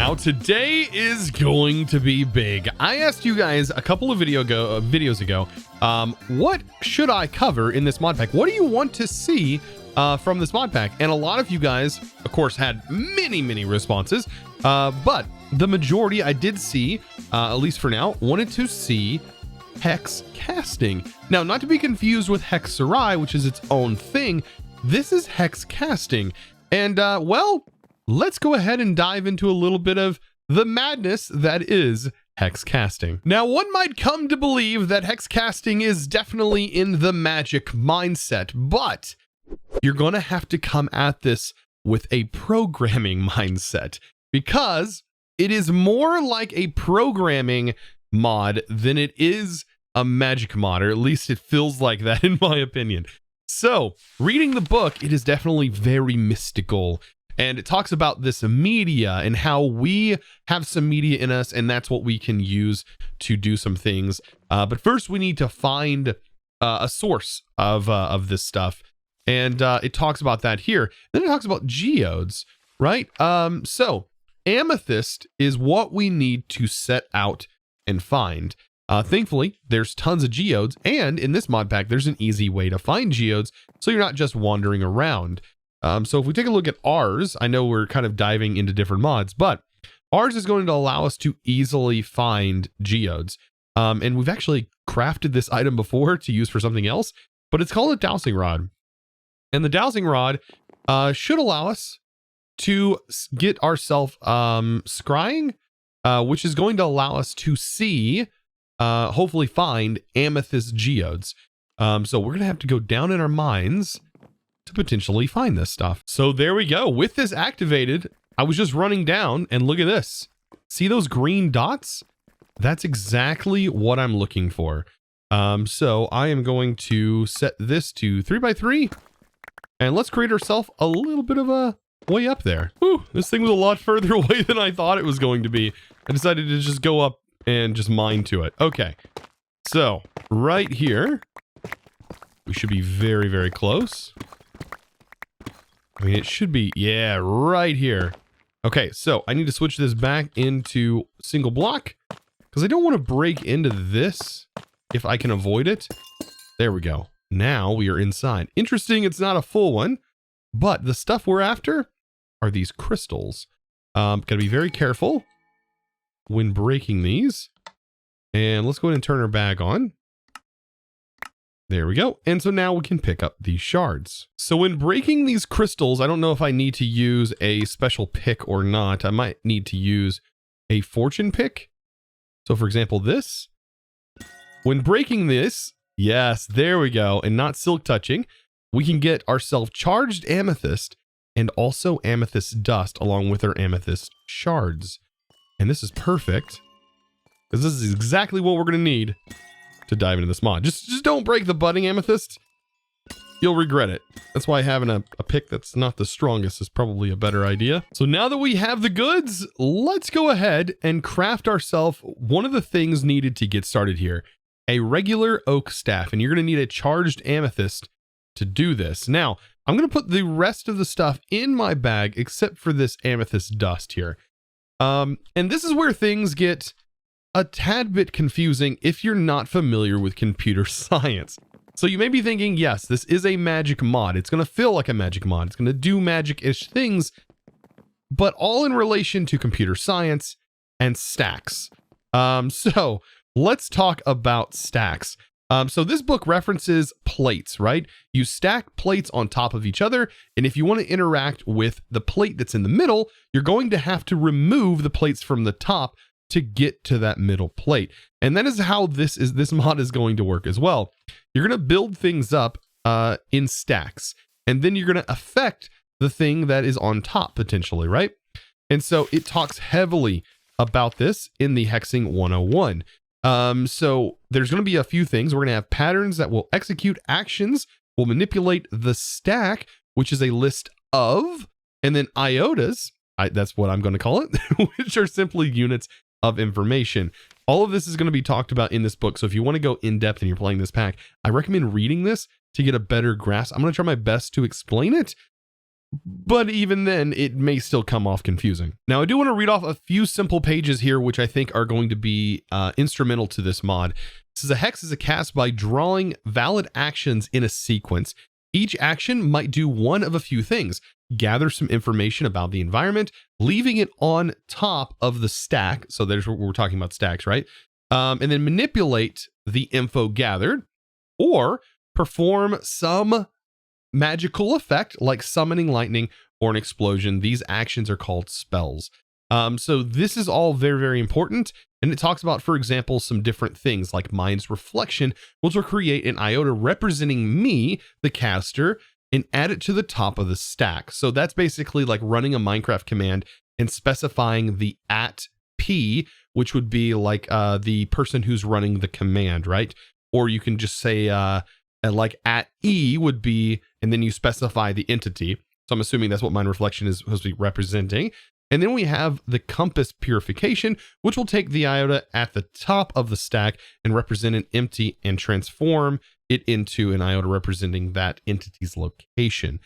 Now today is going to be big. I asked you guys a couple of videos ago, what should I cover in this mod pack? What do you want to see from this mod pack? And a lot of you guys, of course, had many responses, but the majority I did see, at least for now, wanted to see hex casting. Now, not to be confused with hex Sarai, which is its own thing. This is hex casting. And well, let's go ahead and dive into a little bit of the madness that is hex casting. Now, one might come to believe that hex casting is definitely in the magic mindset, but you're going to have to come at this with a programming mindset, because it is more like a programming mod than it is a magic mod, or at least it feels like that in my opinion. So, reading the book, it is definitely very mystical. And it talks about this media and how we have some media in us, and that's what we can use to do some things. But first, we need to find a source of this stuff. And it talks about that here. Then it talks about geodes, right? So amethyst is what we need to set out and find. Thankfully, there's tons of geodes. And in this mod pack, there's an easy way to find geodes, so you're not just wandering around. So if we take a look at ours, I know we're kind of diving into different mods, but ours is going to allow us to easily find geodes. And we've actually crafted this item before to use for something else, but it's called a dowsing rod. And the dowsing rod should allow us to get ourselves scrying, which is going to allow us to see, hopefully find amethyst geodes. So we're going to have to go down in our mines to potentially find this stuff. So there we go. With this activated, I was just running down and look at this. See those green dots? That's exactly what I'm looking for. So I am going to set this to 3x3 and let's create ourselves a little bit of a way up there. Whew, this thing was a lot further away than I thought it was going to be. I decided to just go up and just mine to it. Okay. So right here, we should be very close. I mean, it should be, yeah, right here. Okay, so I need to switch this back into single block because I don't want to break into this if I can avoid it. There we go. Now we are inside. Interesting, it's not a full one, but the stuff we're after are these crystals. Gotta be very careful when breaking these. And let's go ahead and turn our bag on. There we go. And so now we can pick up these shards. So when breaking these crystals, I don't know if I need to use a special pick or not. I might need to use a fortune pick. So for example, this. When breaking this, yes, there we go. And not silk touching, we can get ourselves charged amethyst and also amethyst dust along with our amethyst shards. And this is perfect because this is exactly what we're going to need to dive into this mod. Just don't break the budding amethyst. You'll regret it. That's why having a pick that's not the strongest is probably a better idea. So now that we have the goods, let's go ahead and craft ourselves one of the things needed to get started here. A regular oak staff. And you're going to need a charged amethyst to do this. Now, I'm going to put the rest of the stuff in my bag except for this amethyst dust here. And this is where things get a tad bit confusing if you're not familiar with computer science. So you may be thinking, yes, this is a magic mod. It's going to feel like a magic mod. It's going to do magic-ish things, but all in relation to computer science and stacks. So let's talk about stacks. So this book references plates, right? You stack plates on top of each other, and if you want to interact with the plate that's in the middle, you're going to have to remove the plates from the top to get to that middle plate. And that is how this mod is going to work as well. You're going to build things up in stacks, and then you're going to affect the thing that is on top potentially, right? And so it talks heavily about this in the Hexing 101. So there's going to be a few things. We're going to have patterns that will execute actions, will manipulate the stack, which is a list of, and then iotas, that's what I'm going to call it, which are simply units of information. All of this is going to be talked about in this book. So if you want to go in depth and you're playing this pack, I recommend reading this to get a better grasp. I'm going to try my best to explain it, but even then it may still come off confusing. Now I do want to read off a few simple pages here, which I think are going to be instrumental to this mod. This is a hex is a cast by drawing valid actions in a sequence. Each action might do one of a few things: gather some information about the environment, leaving it on top of the stack. So there's what we're talking about, stacks, right? And then manipulate the info gathered, or perform some magical effect like summoning lightning or an explosion. These actions are called spells. So this is all very, very important. And it talks about, for example, some different things like Mind's Reflection, which will create an iota representing me, the caster, and add it to the top of the stack. So that's basically like running a Minecraft command and specifying the @p, which would be like the person who's running the command, right? Or you can just say like @e would be, and then you specify the entity. So I'm assuming that's what Mind Reflection is supposed to be representing. And then we have the Compass Purification, which will take the iota at the top of the stack and represent an empty and transform it into an iota representing that entity's location.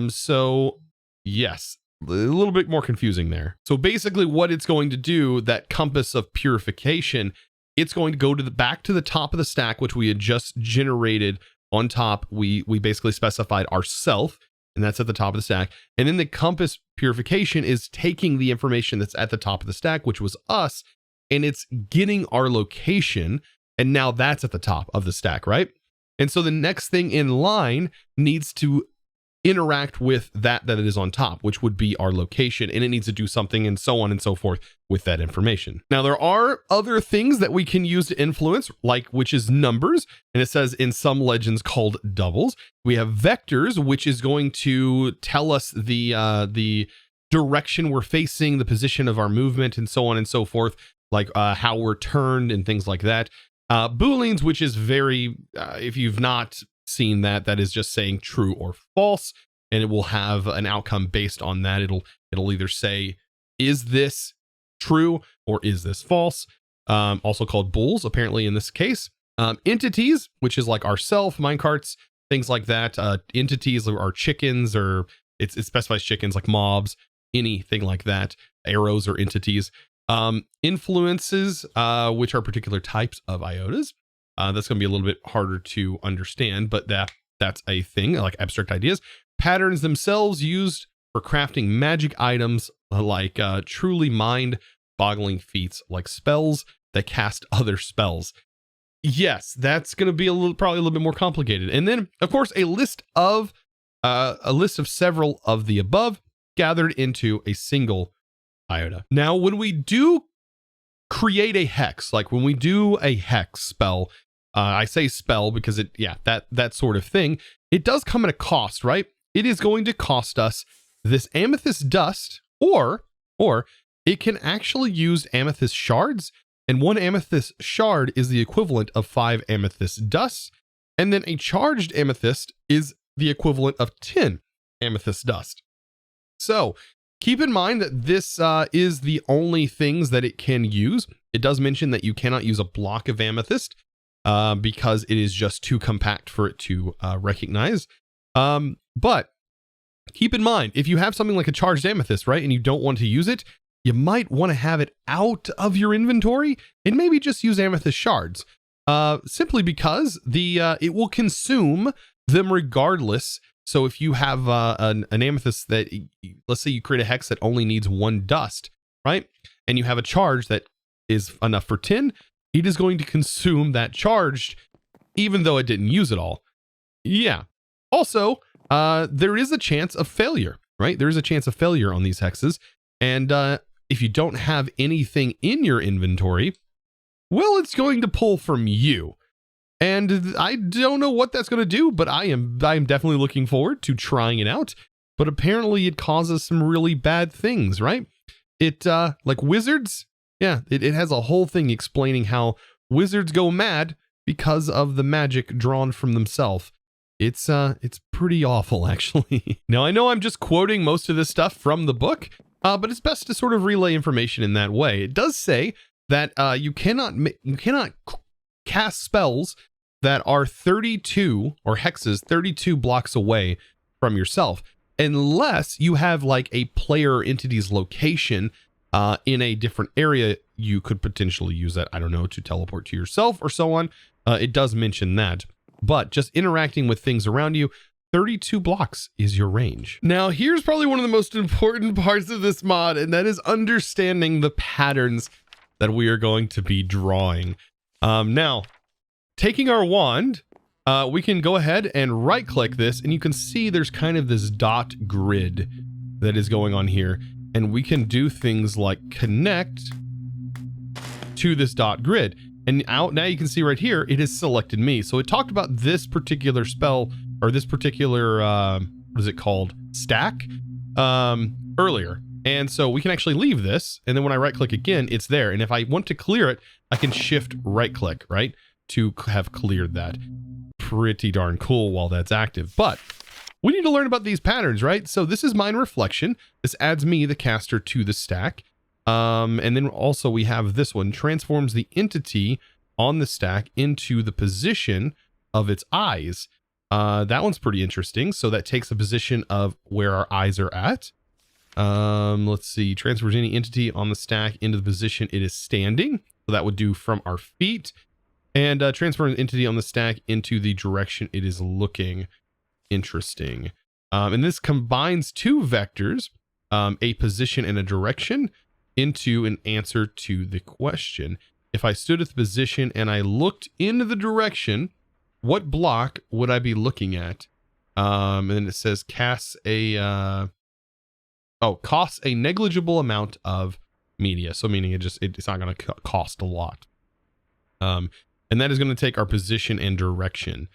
So yes, a little bit more confusing there. So basically what it's going to do, that Compass of Purification, it's going to go to the back to the top of the stack, which we had just generated on top. We basically specified ourself, and that's at the top of the stack. And then the Compass Purification is taking the information that's at the top of the stack, which was us, and it's getting our location. And now that's at the top of the stack, right? And so the next thing in line needs to interact with that it is on top, which would be our location, and it needs to do something, and so on and so forth with that information. Now there are other things that we can use to influence, like which is numbers, and it says in some legends called doubles. We have vectors, which is going to tell us the direction we're facing, the position of our movement, and so on and so forth, like how we're turned and things like that. Booleans, which is very, if you've not seen that is just saying true or false, and it will have an outcome based on that. It'll either say, is this true or is this false? Also called bools, apparently in this case. Entities, which is like ourself, minecarts, things like that. Entities are chickens, or it specifies chickens, like mobs, anything like that. Arrows are entities. Influences, which are particular types of iotas. That's going to be a little bit harder to understand, but that's a thing, like abstract ideas. Patterns themselves used for crafting magic items, like truly mind-boggling feats, like spells that cast other spells. Yes, that's going to be probably a little bit more complicated. And then, of course, a list of several of the above gathered into a single iota. Now, when we do create a hex, like when we do a hex spell, I say spell because that sort of thing, it does come at a cost, right? It is going to cost us this amethyst dust, or it can actually use amethyst shards, and one amethyst shard is the equivalent of 5 amethyst dusts, and then a charged amethyst is the equivalent of 10 amethyst dust. So keep in mind that this is the only things that it can use. It does mention that you cannot use a block of amethyst because it is just too compact for it to recognize. But keep in mind, if you have something like a charged amethyst, right, and you don't want to use it, you might want to have it out of your inventory and maybe just use amethyst shards, simply because it will consume them regardless. So if you have an amethyst that, let's say you create a hex that only needs 1 dust, right? And you have a charge that is enough for 10, it is going to consume that charged, even though it didn't use it all. Yeah. Also, there is a chance of failure, right? There is a chance of failure on these hexes. And if you don't have anything in your inventory, well, it's going to pull from you. And I don't know what that's going to do, but I am definitely looking forward to trying it out. But apparently it causes some really bad things, right? It, like wizards, yeah, it has a whole thing explaining how wizards go mad because of the magic drawn from themselves. It's pretty awful, actually. Now, I know I'm just quoting most of this stuff from the book, but it's best to sort of relay information in that way. It does say that you cannot cast spells that are 32, or hexes 32 blocks away from yourself. unless you have like a player or entity's location in a different area. You could potentially use that, I don't know, to teleport to yourself or so on. It does mention that, but just interacting with things around you, 32 blocks is your range. Now, here's probably one of the most important parts of this mod, and that is understanding the patterns that we are going to be drawing. Now, taking our wand, we can go ahead and right click this, and you can see there's kind of this dot grid that is going on here. And we can do things like connect to this dot grid. And now you can see right here, it has selected me. So it talked about this particular spell, or this particular, what is it called? Stack, earlier. And so we can actually leave this. And then when I right click again, it's there. And if I want to clear it, I can shift right click, right? To have cleared that. Pretty darn cool while that's active. But we need to learn about these patterns, right? So this is Mind Reflection. This adds me, the caster, to the stack. And then also we have this one, transforms the entity on the stack into the position of its eyes. That one's pretty interesting. So that takes the position of where our eyes are at. Let's see, transfers any entity on the stack into the position it is standing. So that would do from our feet. And transfer an entity on the stack into the direction it is looking. Interesting. And this combines two vectors, a position and a direction, into an answer to the question. If I stood at the position and I looked into the direction, what block would I be looking at? And then it says costs a negligible amount of media. So meaning it's not going to cost a lot. And that is going to take our position and direction.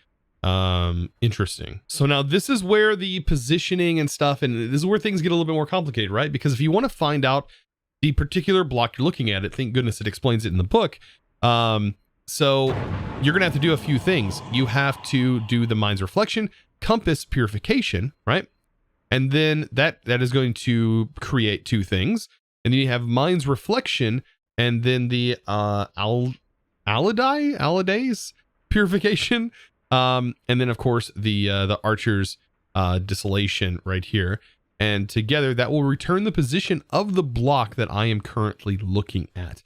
Interesting. So now this is where the positioning and stuff, and this is where things get a little bit more complicated, right? Because if you want to find out the particular block you're looking at, thank goodness it explains it in the book. So you're going to have to do a few things. You have to do the Mind's Reflection, Compass Purification, right? And then that is going to create two things. And then you have Mind's Reflection, and then the Allidays Purification. And then of course the Archer's Distillation right here. And together that will return the position of the block that I am currently looking at,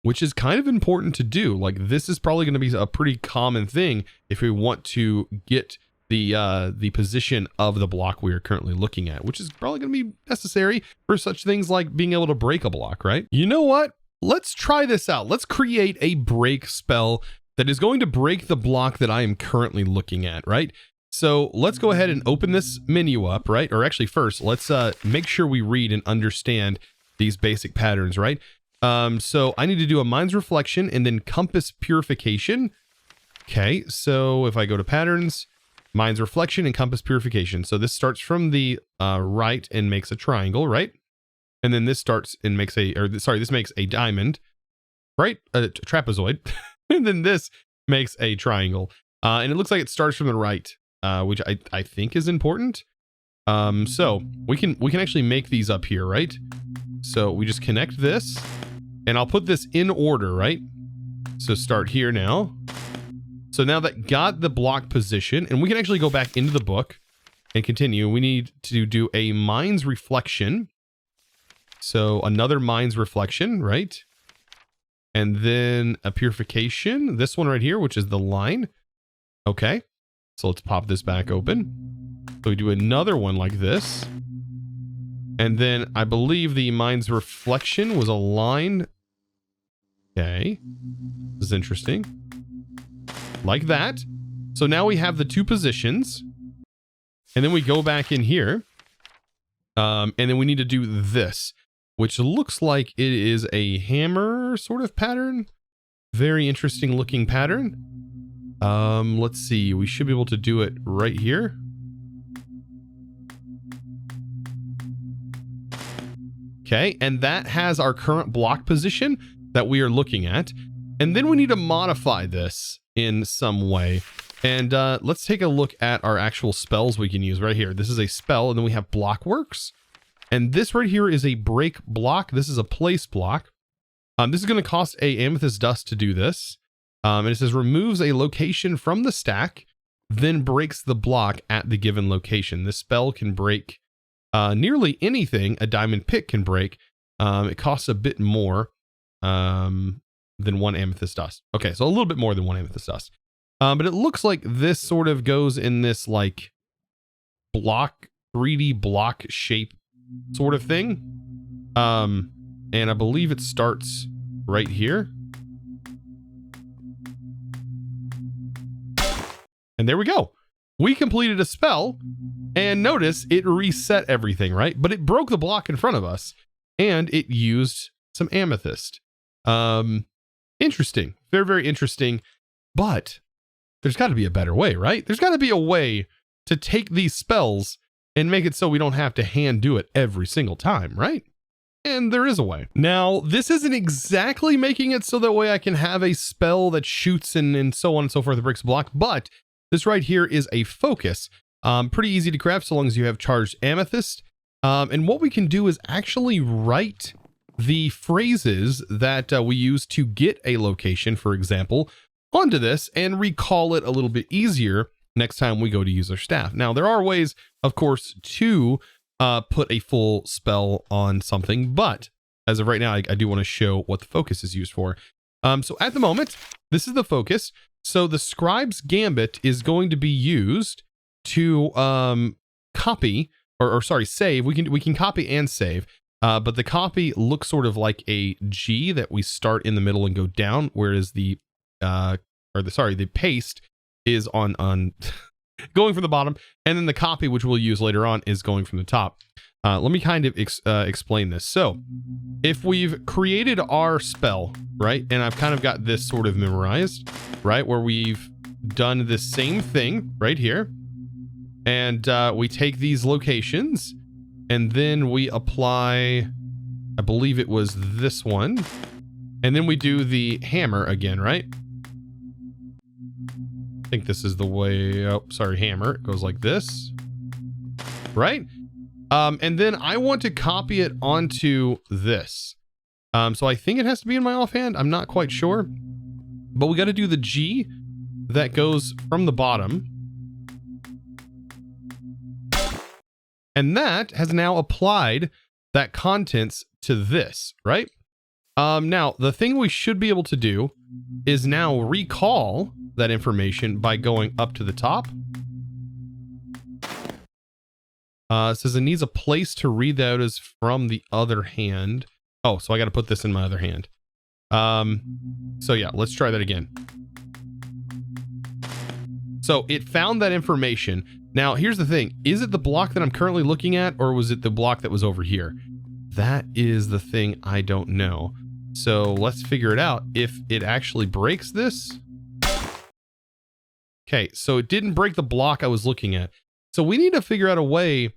which is kind of important to do. Like this is probably going to be a pretty common thing if we want to get the position of the block we are currently looking at, which is probably going to be necessary for such things like being able to break a block, right? You know what? Let's try this out. Let's create a break spell that is going to break the block that I am currently looking at, right? So let's go ahead and open this menu up, right? Or actually first, let's make sure we read and understand these basic patterns, right? So I need to do a Mind's Reflection and then Compass Purification. Okay, so if I go to Patterns, Mind's Reflection and Compass Purification. So this starts from the right and makes a triangle, right? And then this starts and makes this makes a diamond, right? A trapezoid. And then this makes a triangle. And it looks like it starts from the right, which I think is important. So we can actually make these up here, right? So we just connect this, and I'll put this in order, right? So start here now. So now that got the block position, and we can actually go back into the book and continue. We need to do a Mind's Reflection. So another Mind's Reflection, right? And then a Purification, this one right here, which is the line. Okay, so let's pop this back open. So we do another one like this. And then I believe the Mind's Reflection was a line. Okay, this is interesting. Like that. So now we have the two positions. And then we go back in here. And then we need to do this, which looks like it is a hammer sort of pattern. Very interesting looking pattern. Let's see. We should be able to do it right here. Okay, and that has our current block position that we are looking at. And then we need to modify this in some way. And let's take a look at our actual spells we can use right here. This is a spell, and then we have Blockworks. And this right here is a break block. This is a place block. This is going to cost a amethyst dust to do this. And it says removes a location from the stack then breaks the block at the given location. This spell can break nearly anything a diamond pick can break. It costs a bit more than one amethyst dust. Okay, so a little bit more than one amethyst dust. But it looks like this sort of goes in this like block, 3D block shape sort of thing. And I believe it starts right here. And there we go. We completed a spell, and notice it reset everything, right? But it broke the block in front of us, and it used some amethyst. Interesting. Very, very interesting. But there's got to be a better way, right? There's got to be a way to take these spells and make it so we don't have to hand do it every single time, right? And there is a way. Now, this isn't exactly making it so that way I can have a spell that shoots and so on and so forth that breaks a block, but this right here is a focus. Pretty easy to craft so long as you have charged amethyst. And what we can do is actually write the phrases that we use to get a location, for example, onto this and recall it a little bit easier next time we go to use our staff. Now, there are ways, of course, to put a full spell on something, but as of right now, I do want to show what the focus is used for. So at the moment, this is the focus. So the Scribe's Gambit is going to be used to copy, or sorry, save. We can copy and save, but the copy looks sort of like a G that we start in the middle and go down, whereas the paste is on going from the bottom, and then the copy, which we'll use later on, is going from the top. Let me kind of explain this. So if we've created our spell, right, and I've kind of got this sort of memorized, right, where we've done the same thing right here, and we take these locations, and then we apply, I believe it was this one, and then we do the hammer again, right? I think this is the way, oh, sorry, hammer. It goes like this, right? And then I want to copy it onto this. So I think it has to be in my offhand. I'm not quite sure, but we got to do the G that goes from the bottom. And that has now applied that contents to this, right? Now, the thing we should be able to do is now recall that information by going up to the top. It says it needs a place to read that as from the other hand. Oh, so I got to put this in my other hand. So yeah, let's try that again. So it found that information. Now, here's the thing. Is it the block that I'm currently looking at, or was it the block that was over here? That is the thing I don't know. So let's figure it out. If it actually breaks this. Okay, so it didn't break the block I was looking at. So we need to figure out a way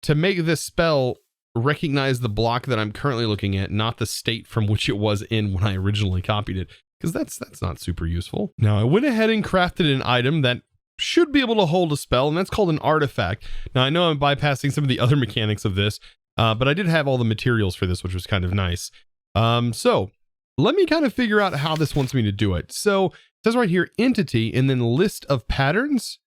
to make this spell recognize the block that I'm currently looking at, not the state from which it was in when I originally copied it, because that's not super useful. Now, I went ahead and crafted an item that should be able to hold a spell, and that's called an artifact. Now, I know I'm bypassing some of the other mechanics of this, but I did have all the materials for this, which was kind of nice. So let me kind of figure out how this wants me to do it. So it says right here, entity, and then list of patterns.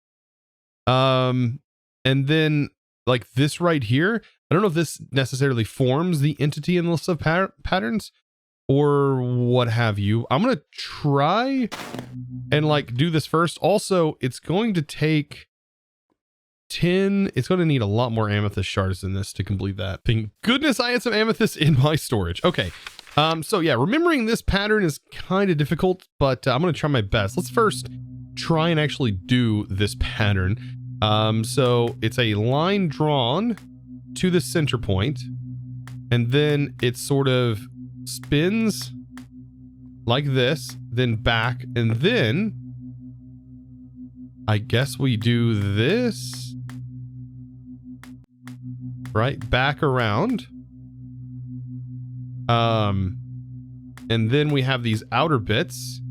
And then like this right here, I don't know if this necessarily forms the entity in the list of patterns or what have you. I'm going to try and like do this first. Also, it's going to take 10. It's going to need a lot more amethyst shards than this to complete that. Thank goodness I had some amethyst in my storage. Okay. So yeah, remembering this pattern is kind of difficult, but I'm going to try my best. Let's first try and actually do this pattern. So it's a line drawn to the center point, and then it sort of spins like this, then back, and then I guess we do this, right? Back around. And then we have these outer bits,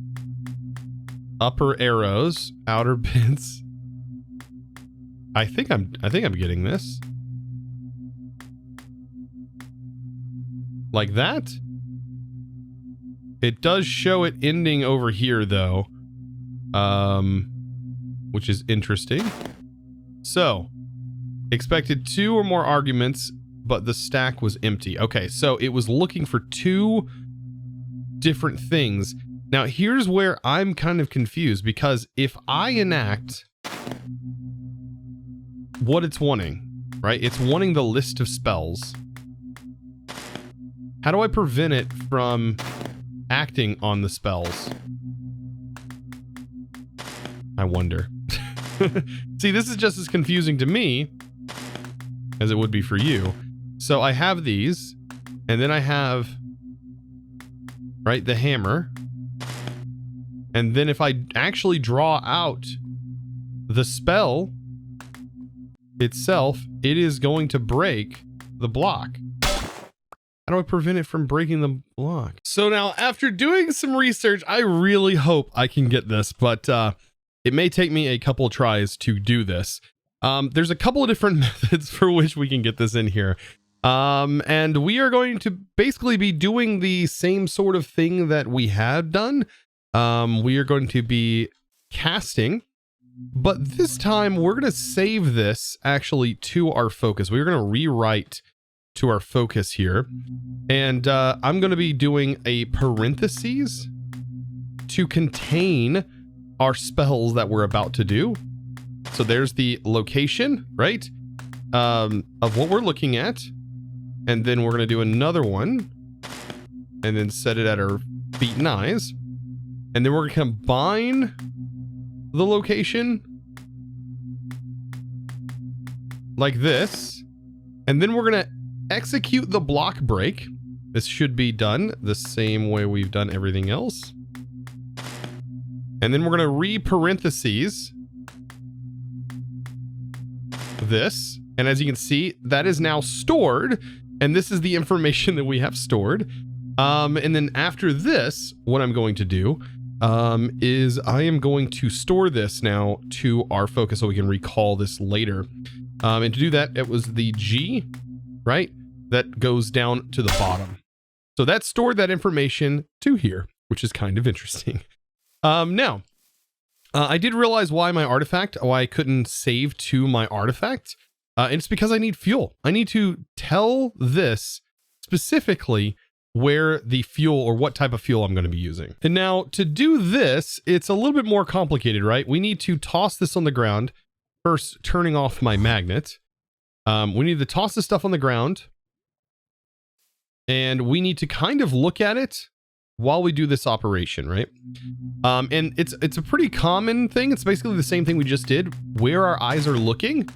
upper arrows, outer bits. I think I'm getting this. Like that. It does show it ending over here though. which is interesting. So, expected 2 or more arguments, but the stack was empty. Okay, so it was looking for 2 different things. Now, here's where I'm kind of confused, because if I enact what it's wanting, right? It's wanting the list of spells. How do I prevent it from acting on the spells? I wonder. See, this is just as confusing to me as it would be for you. So I have these, and then I have, right, the hammer. And then if I actually draw out the spell itself, it is going to break the block. How do I prevent it from breaking the block? So now, after doing some research, I really hope I can get this, but it may take me a couple tries to do this. There's a couple of different methods for which we can get this in here. And we are going to basically be doing the same sort of thing that we had done. We are going to be casting, but this time we're going to save this actually to our focus. We're going to rewrite to our focus here. And I'm going to be doing a parentheses to contain our spells that we're about to do. So there's the location, right, of what we're looking at. And then we're going to do another one and then set it at our feet and eyes. And then we're going to combine the location like this. And then we're going to execute the block break. This should be done the same way we've done everything else. And then we're going to re-parentheses this. And as you can see, that is now stored. And this is the information that we have stored. And then after this, what I'm going to do is I am going to store this now to our focus so we can recall this later. And to do that, it was the G, right? That goes down to the bottom. So that stored that information to here, which is kind of interesting. Now, I did realize why I couldn't save to my artifact. And it's because I need fuel. I need to tell this specifically where the fuel or what type of fuel I'm going to be using. And now to do this, it's a little bit more complicated, right? We need to toss this on the ground. First, turning off my magnet. We need to toss this stuff on the ground. And we need to kind of look at it while we do this operation, right? And it's a pretty common thing. It's basically the same thing we just did. Where our eyes are looking,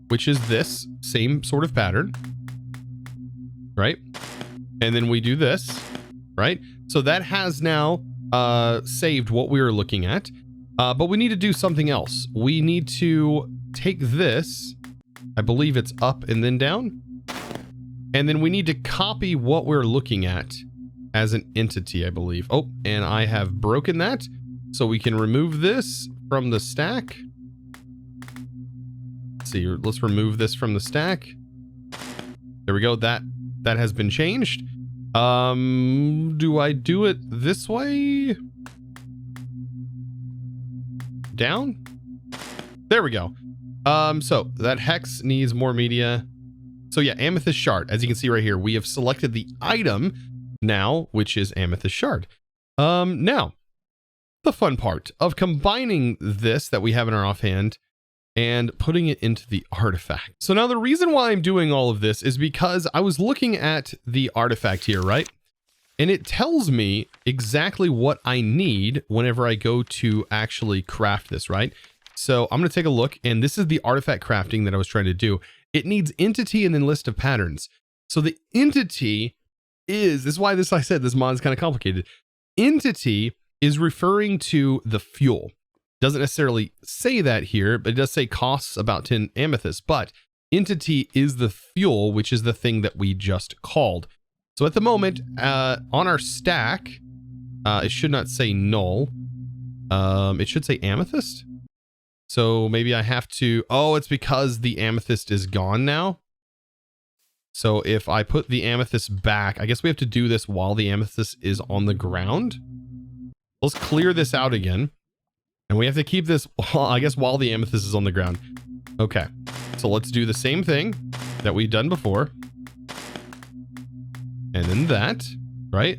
which is this same sort of pattern, right? And then we do this, right? So that has now saved what we were looking at. But we need to do something else. We need to take this, I believe it's up and then down. And then we need to copy what we're looking at as an entity, I believe. Oh, and I have broken that. So we can remove this from the stack. Let's see, let's remove this from the stack. There we go. That has been changed. Do I do it this way? Down? There we go. So that hex needs more media. So yeah, amethyst shard. As you can see right here, we have selected the item now, which is amethyst shard. Now, the fun part of combining this that we have in our offhand and putting it into the artifact. So now the reason why I'm doing all of this is because I was looking at the artifact here, right? And it tells me exactly what I need whenever I go to actually craft this, right? So I'm going to take a look, and this is the artifact crafting that I was trying to do. It needs entity and then list of patterns. So the entity this is why I said this mod is kind of complicated. Entity is referring to the fuel. Doesn't necessarily say that here, but it does say costs about 10 amethysts. But entity is the fuel, which is the thing that we just called. So at the moment, on our stack, it should not say null. It should say amethyst. So maybe I have to, it's because the amethyst is gone now. So if I put the amethyst back, I guess we have to do this while the amethyst is on the ground. Let's clear this out again. And we have to keep this, I guess, while the amethyst is on the ground. Okay. So let's do the same thing that we've done before. And then that, right?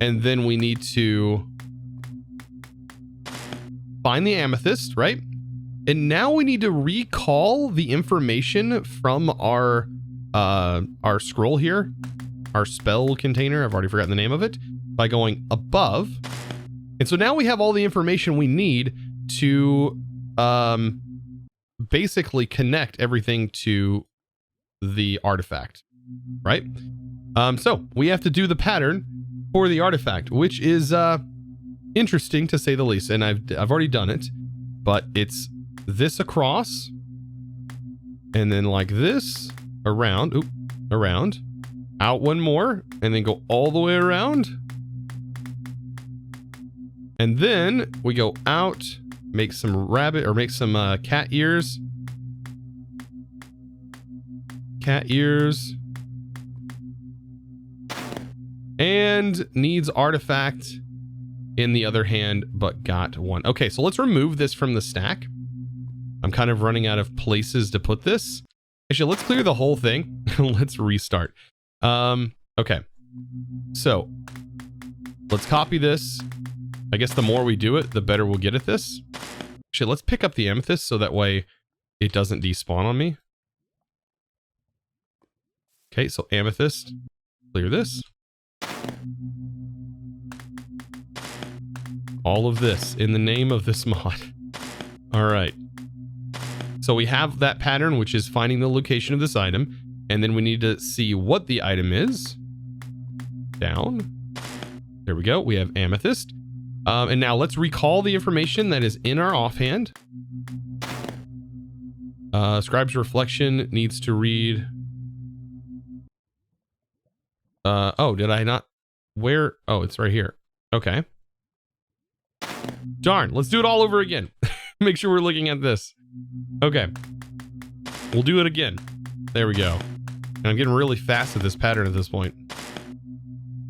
And then we need to find the amethyst, right? And now we need to recall the information from our scroll here, our spell container. I've already forgotten the name of it, by going above. And so now we have all the information we need to basically connect everything to the artifact, right? So we have to do the pattern for the artifact, which is interesting to say the least. And I've already done it, but it's this across, and then like this around, around, out one more, and then go all the way around. And then we go out, make some rabbit, or make some cat ears. Cat ears. And needs artifact in the other hand, but got one. Okay, so let's remove this from the stack. I'm kind of running out of places to put this. Actually, let's clear the whole thing. Let's restart. Okay. So let's copy this. I guess the more we do it, the better we'll get at this. Actually, let's pick up the amethyst so that way it doesn't despawn on me. Okay, so amethyst. Clear this. All of this in the name of this mod. All right. So we have that pattern, which is finding the location of this item. And then we need to see what the item is. Down. There we go. We have amethyst. And now let's recall the information that is in our offhand. Scribe's reflection needs to read. Oh, did I not? Where? Oh, it's right here. Okay. Darn. Let's do it all over again. Make sure we're looking at this. Okay. We'll do it again. There we go. And I'm getting really fast at this pattern at this point.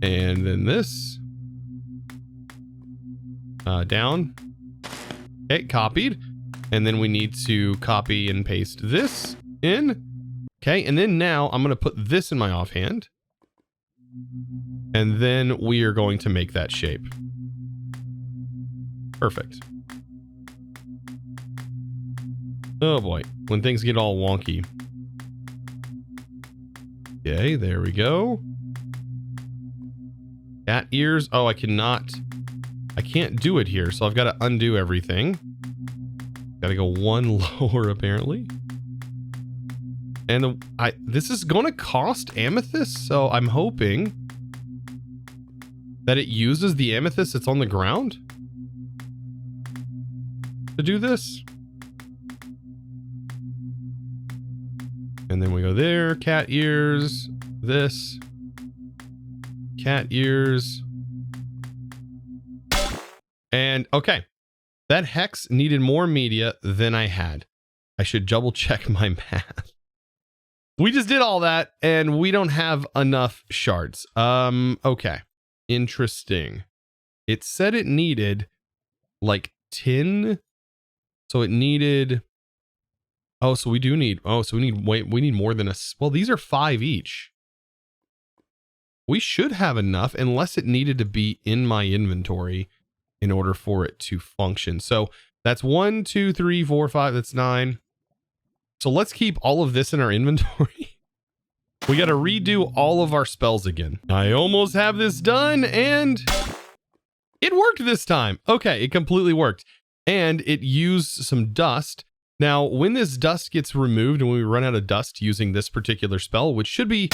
And then this. Down. Okay, copied. And then we need to copy and paste this in. Okay, and then now I'm going to put this in my offhand. And then we are going to make that shape. Perfect. Oh boy, when things get all wonky. Okay, there we go. Cat ears. Oh, I can't do it here, so I've got to undo everything. Got to go one lower apparently. And this is going to cost amethyst, so I'm hoping that it uses the amethyst that's on the ground to do this. And then we go there, cat ears, this, cat ears. And okay, that hex needed more media than I had. I should double check my math. We just did all that and we don't have enough shards. Okay, interesting. It said it needed like 10. So it needed, oh, so we do need, oh, so we need more than well, these are 5 each. We should have enough unless it needed to be in my inventory in order for it to function. So that's 1, 2, 3, 4, 5, that's 9. So let's keep all of this in our inventory. We got to redo all of our spells again. I almost have this done and it worked this time. Okay, it completely worked. And it used some dust. Now, when this dust gets removed and when we run out of dust using this particular spell, which should be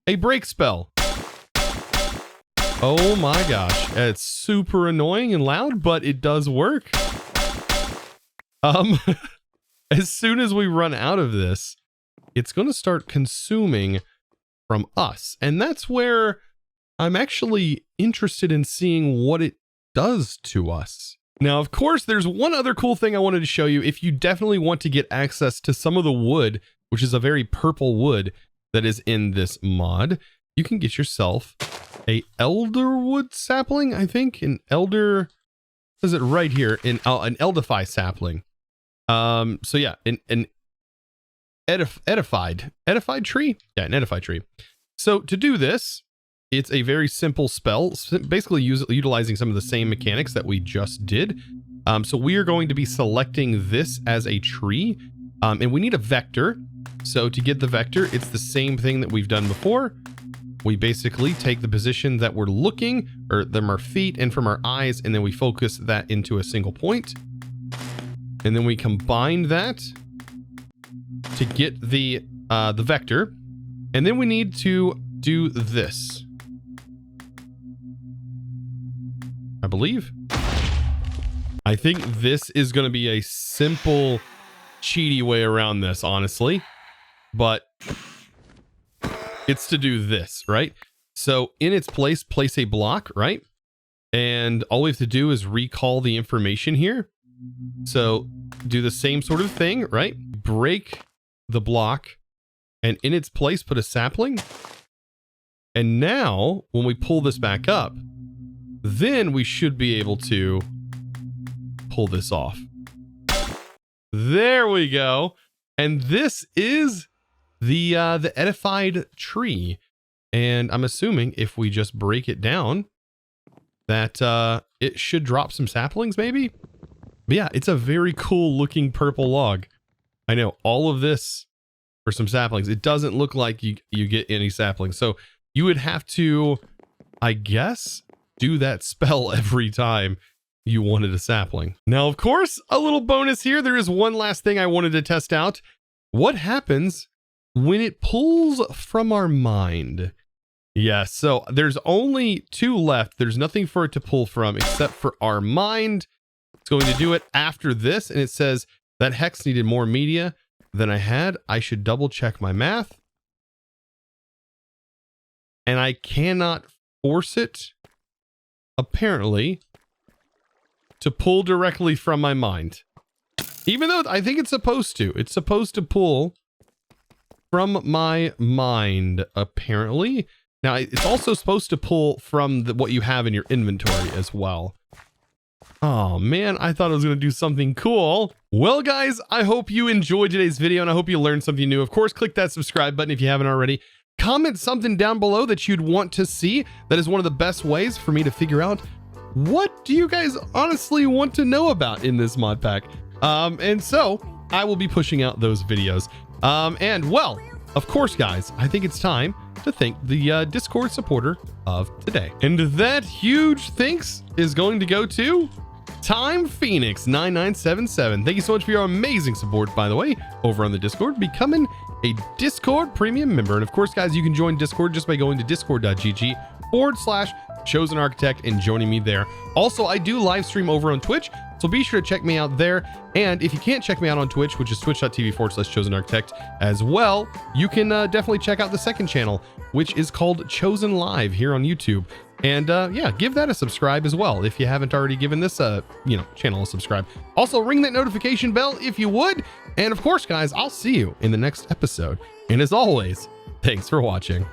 a break spell. Oh my gosh, it's super annoying and loud, but it does work. As soon as we run out of this, it's going to start consuming from us. And that's where I'm actually interested in seeing what it does to us. Now, of course, there's one other cool thing I wanted to show you. If you definitely want to get access to some of the wood, which is a very purple wood that is in this mod, you can get yourself a elderwood sapling, I think, an elder Says it right here in an Eldify sapling. So yeah, an edified tree. Yeah, an edified tree. So to do this, it's a very simple spell, basically utilizing some of the same mechanics that we just did. So we are going to be selecting this as a tree, and we need a vector. So to get the vector, it's the same thing that we've done before. We basically take the position that we're looking, or from our feet and from our eyes, and then we focus that into a single point. And then we combine that to get the vector. And then we need to do this, I believe. I think this is going to be a simple, cheaty way around this, honestly. But it's to do this, right? So in its place, place a block, right? And all we have to do is recall the information here. So do the same sort of thing, right? Break the block, and in its place, put a sapling. And now, when we pull this back up, then we should be able to pull this off. There we go. And this is the edified tree. And I'm assuming if we just break it down, that it should drop some saplings, maybe? But yeah, it's a very cool looking purple log. I know, all of this for some saplings. It doesn't look like you get any saplings. So you would have to, I guess, do that spell every time you wanted a sapling. Now, of course, a little bonus here. There is one last thing I wanted to test out. What happens when it pulls from our mind? Yeah, so there's only 2 left. There's nothing for it to pull from except for our mind. It's going to do it after this, and it says that hex needed more media than I had. I should double check my math. And I cannot force it, apparently, to pull directly from my mind. Even though I think it's supposed to. It's supposed to pull from my mind, apparently. Now, it's also supposed to pull from what you have in your inventory as well. Oh man, I thought I was going to do something cool. Well guys, I hope you enjoyed today's video and I hope you learned something new. Of course, click that subscribe button if you haven't already. Comment something down below that you'd want to see. That is one of the best ways for me to figure out what do you guys honestly want to know about in this mod pack. And so I will be pushing out those videos. And well, of course guys, I think it's time to thank the Discord supporter of today. And that huge thanks is going to go to Time Phoenix 9977. Thank you so much for your amazing support, by the way, over on the Discord, becoming a Discord premium member. And of course, guys, you can join Discord just by going to discord.gg/ChosenArchitect and joining me there. Also, I do live stream over on Twitch, so be sure to check me out there. And if you can't check me out on Twitch, which is twitch.tv/ChosenArchitect as well, you can definitely check out the second channel, which is called Chosen Live here on YouTube. And yeah, give that a subscribe as well if you haven't already given this channel a subscribe. Also, ring that notification bell if you would. And of course, guys, I'll see you in the next episode. And as always, thanks for watching.